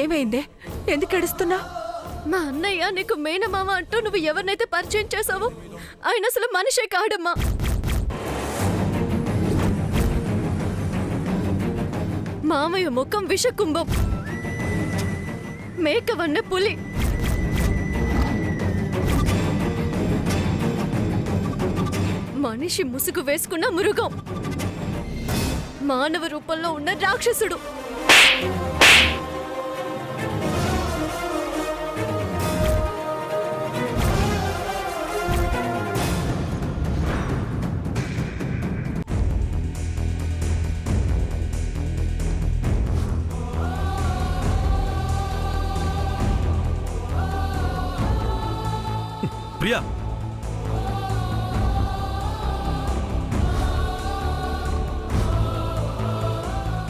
ఏమైందే? ఎందుకు ఏడుస్తున్నా? మా అన్నయ్య నీకు మేనమామ అంటూ నువ్వు ఎవరినైతే పరిచయం చేసావో ఆయన అసలు మనిషే కాడమ్మా. మామయ్య ముఖం విషకుంభం, మేకవన్న పులి. మనిషి ముసుగు వేసుకున్న మృగం, మానవ రూపంలో ఉన్న రాక్షసుడు. ప్రియా,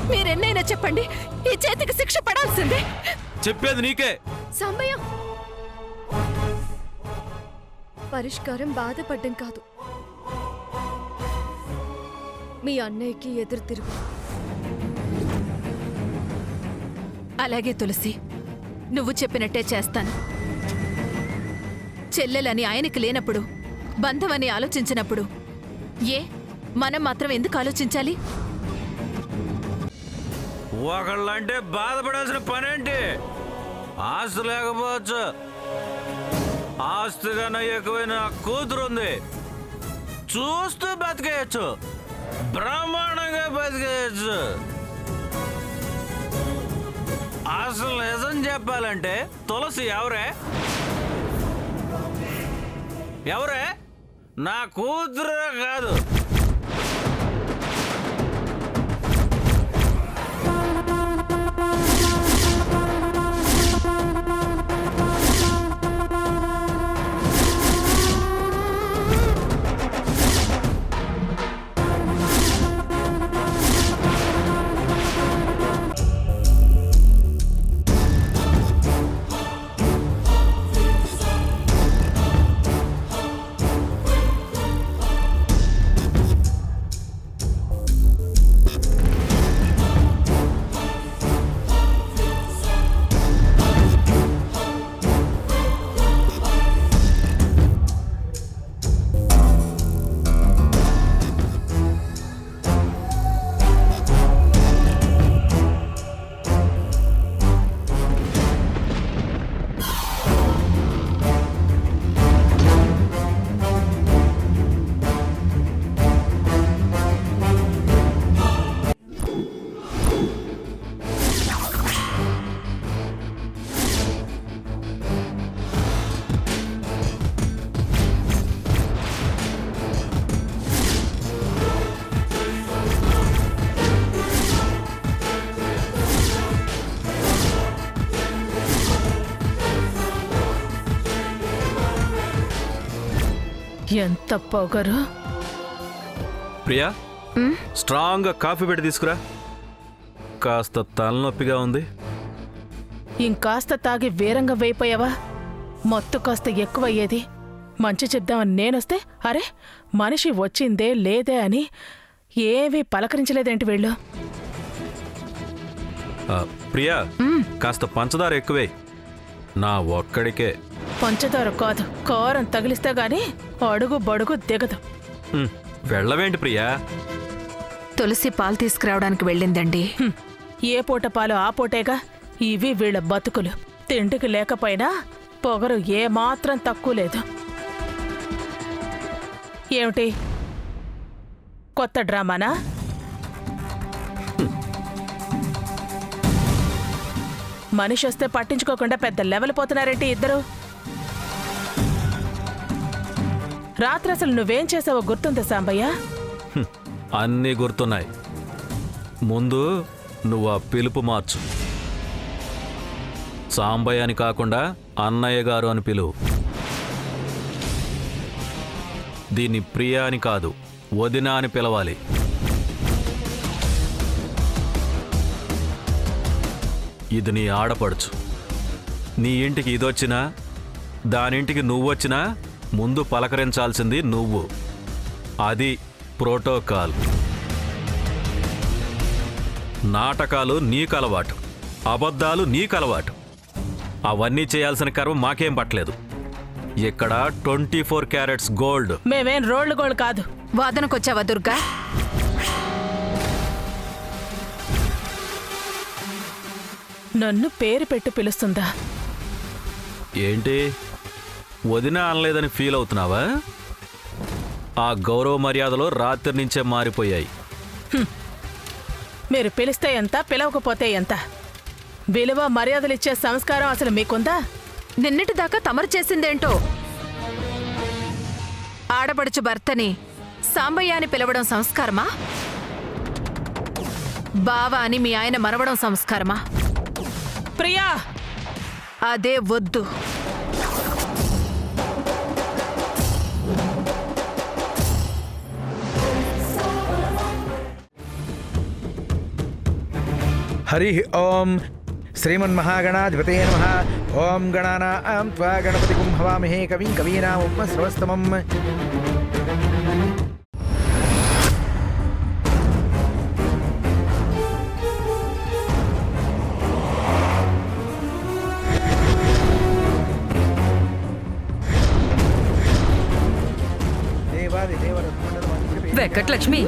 మీరెన్నైనా చెప్పండి, ఈ చేతికి శిక్ష పడాల్సిందే. చెప్పేది నీకే. సమయం పరిష్కారం బాధపడ్డం కాదు, మీ అన్నయ్యకి ఎదురు తిరుగు. అలాగే తులసి, నువ్వు చెప్పినట్టే చేస్తాను. చెల్లెలని ఆయనకి లేనప్పుడు, బంధమని ఆలోచించినప్పుడు మనం మాత్రం ఎందుకు ఆలోచించాలి? ఒకళ్ళంటే బాధపడాల్సిన పనేంటి? ఆస్తి లేకపోవచ్చు, ఆస్తి కన్నా ఎక్కువైన కూతురు ఉంది, చూస్తూ బతికేయచ్చు, బ్రహ్మాండంగా బతికేయచ్చు. అసలు నిజం చెప్పాలంటే తులసి ఎవరే? నా కూతురు కాదు. ఎంత పొగరు! ప్రియా, స్ట్రాంగ్గా కాఫీ పెట్టి తీసుకురా. కాస్త తలనొప్పిగా ఉంది. ఇంకాస్త తాగి వీరంగా వేయిపోయావా? మొత్తం కాస్త ఎక్కువయ్యేది. మంచి చెప్దామని నేనొస్తే అరే మనిషి వచ్చిందే లేదే అని ఏవీ పలకరించలేదేంటి వీళ్ళు? ప్రియా, కాస్త పంచదార ఎక్కువే. నా ఒక్కడికే. పంచదార కాదు, కారం తగిలిస్తే గాని అడుగు బడుగు దిగదు. వెళ్ళవేంటి ప్రియా? తులసి పాలు తీసుకురావడానికి వెళ్ళిందండి. ఏ పూట పాలు ఆ పూటేగా. ఇవి వీళ్ళ బతుకులు. తిండికి లేకపోయినా పొగరు ఏమాత్రం తక్కువ లేదు. ఏమిటి కొత్త డ్రామానా? మనిషి వస్తే పట్టించుకోకుండా పెద్ద లెవెల్ పోతున్నారేంటి ఇద్దరు? రాత్రి అసలు నువ్వేం చేసావో గుర్తుందా సాంబయ్య? అన్నీ గుర్తున్నాయి. ముందు నువ్వు ఆ పిలుపు మార్చు. సాంబయ్య అని కాకుండా అన్నయ్య గారు అని పిలువు. దీన్ని ప్రియా అని కాదు, వదిన అని పిలవాలి. ఇది నీ ఆడపడుచు. నీ ఇంటికి ఇదొచ్చినా దానింటికి నువ్వొచ్చినా ముందు పలకరించాల్సింది నువ్వు. అది ప్రోటోకాల్. నాటకాలు నీకు అలవాటు, అబద్ధాలు నీకు అలవాటు. అవన్నీ చేయాల్సిన కర్మ మాకేం పట్టలేదు. ఇక్కడ 24 క్యారెట్స్ గోల్డ్. మేమేం రోడ్లు గోళ్ళు కాదు. వాదనకొచ్చావా దుర్గా? నన్ను పేరు పెట్టి పిలుస్తుందా? ఏంటి వదిన అనలేదని ఫీల్ అవుతున్నావా? ఆ గౌరవ మర్యాదలు రాత్రి నుంచే మారిపోయాయి. మీరు పిలిస్తే ఎంత, పిలవకపోతే ఎంత? విలువ మర్యాదలు ఇచ్చే సంస్కారం అసలు మీకుందా? నిన్నటిదాకా తమరు చేసిందేంటో. ఆడపడుచు భర్తని సాంబయ్య అని పిలవడం సంస్కారమా? బావా అని మీ ఆయన మరవడం సంస్కారమా? ప్రియా, అదే వద్దు. హరి ఓం శ్రీమన్మహాగణాధిపతే నమః. ఓం గణానాం త్వా గణపతిగుం హవామహే కవిం కవీనాముపమశ్రవస్తమం. వెంకటలక్ష్మి,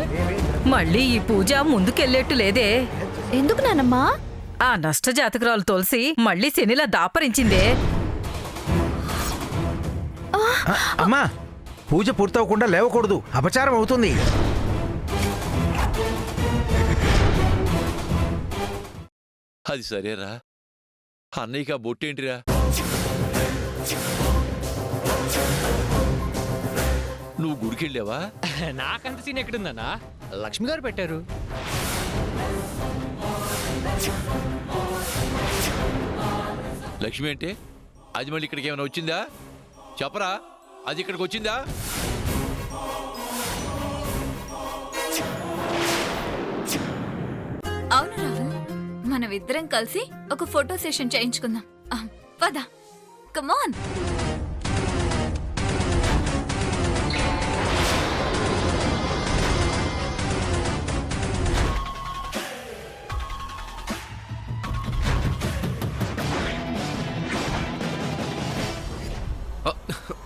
మళ్ళీ ఈ పూజ ముందుకెళ్ళేట్టు లేదే. ఎందుకు నానమ్మా? ఆ నష్టజాతకురాలు తులసి మళ్ళీ శనిలా దాపరించిందే. అమ్మా, పూజ పూర్తవకుండా లేవకూడదు, అపచారం అవుతుంది. అది సరేరా, అన్నయ్యకి ఆ బొట్టేంటిరా? నువ్వు గుడికెళ్ళావా? నాకంత సీన్ ఎక్కడుందన్నా? లక్ష్మి గారు పెట్టారు. లక్ష్మి అంటే అది మళ్ళీ ఇక్కడికి ఏమైనా వచ్చిందా? చెప్పరా, అది ఇక్కడికి వచ్చిందా? అవును రాహుల్, మనమిద్దరం కలిసి ఒక ఫోటో సెషన్ చేయించుకుందాం. పద, కమాన్.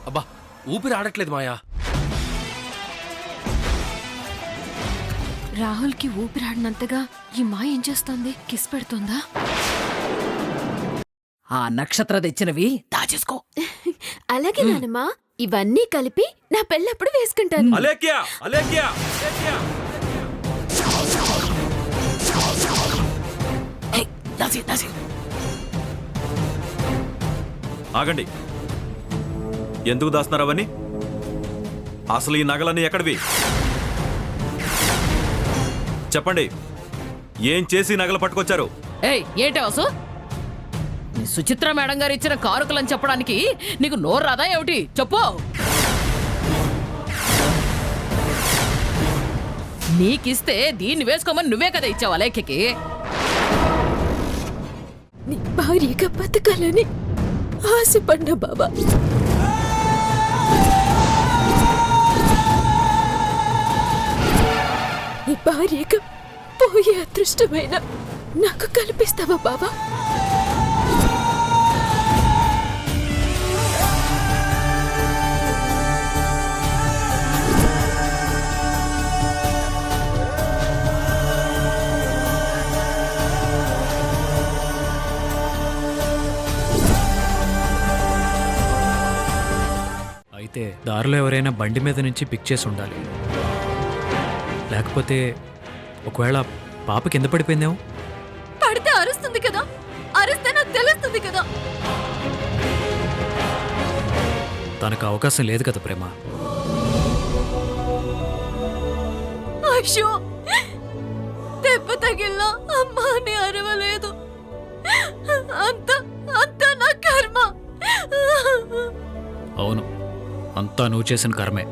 అబ్బా, ఊపిరి ఆడట్లేదు మాయా. రాహుల్కి ఊపిరాడినంతగా ఈ మా ఏం చేస్తోంది? కిస్ పెడుతుందా? ఆ నక్షత్ర తెచ్చినవి దాచేసుకో. అలాగే నానమ్మా, ఇవన్నీ కలిపి నా పెళ్ళప్పుడు వేసుకుంటాను. అలేఖ్య, అలేఖ్య, ఆగండి. ఎందుకు దాస్తున్నారు అవన్నీ? అసలు ఈ నగలన్నీ ఎక్కడివి? చెప్పండి, ఏం చేసి నగలు పట్టుకొచ్చారు? ఏయ్, ఏంటి వాసు? సుచిత్ర మేడం గారు ఇచ్చిన కారుకలని చెప్పడానికి నీకు నోరు రాదా ఏమిటి? చెప్పు. నీకిస్తే దీన్ని వేసుకోమని నువ్వే కదా ఇచ్చావా లేఖకి? నీ భార్యగా బతకాలని ఆశపడ్డా బాబా. నీ భార్యగా పోయే అదృష్టమైన నాకు కల్పిస్తావా బాబా? అయితే దారిలో ఎవరైనా బండి మీద నుంచి పిక్ చేసి ఉండాలి. లేకపోతే ఒకవేళ పాప కింద పడిపోయిందేమో. పడితే అరుస్తుంది కదా, అరిస్తే నాకు తెలుస్తుంది కదా. తనకు అవకాశం లేదు కదా ప్రేమ. అయ్యో, దెబ్బ తగిలినా అమ్మా అని అరవలేదు. అంతా నా కర్మ. అవును, అంతా నువ్వు చేసిన కర్మే.